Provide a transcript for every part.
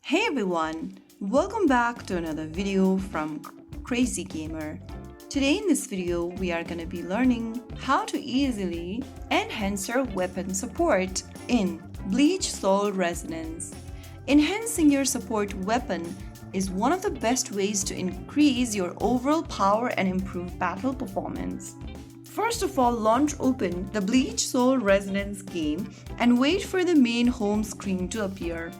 Hey everyone, welcome back to another video from Crazy Gamer. Today in this video we are going to be learning how to easily enhance your weapon support in Bleach Soul Resonance. Enhancing your support weapon is one of the best ways to increase your overall power and improve battle performance. First of all, launch open the Bleach Soul Resonance game and wait for the main home screen to appear.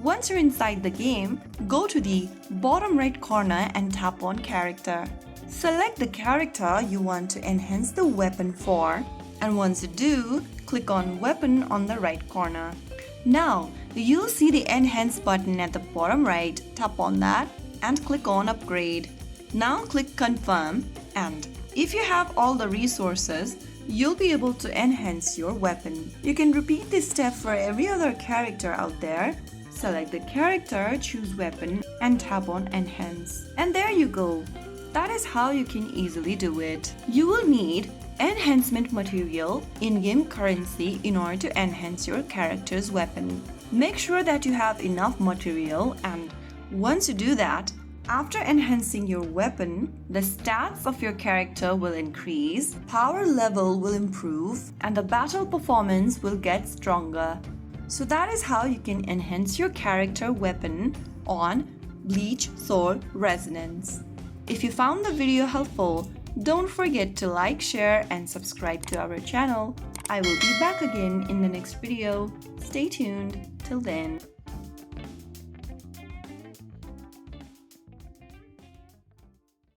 Once you're inside the game, go to the bottom right corner and tap on Character. Select the character you want to enhance the weapon for, and once you do, click on Weapon on the right corner. Now, you'll see the Enhance button at the bottom right. Tap on that and click on Upgrade. Now click Confirm, and if you have all the resources, you'll be able to enhance your weapon. You can repeat this step for every other character out there. Select the character, choose weapon, and tap on Enhance. And there you go. That is how you can easily do it. You will need enhancement material, in-game currency in order to enhance your character's weapon. Make sure that you have enough material, and once you do that, after enhancing your weapon, the stats of your character will increase, power level will improve, and the battle performance will get stronger. So that is how you can enhance your character weapon on Bleach Soul Resonance. If you found the video helpful, don't forget to like, share, and subscribe to our channel. I will be back again in the next video. Stay tuned. Till then.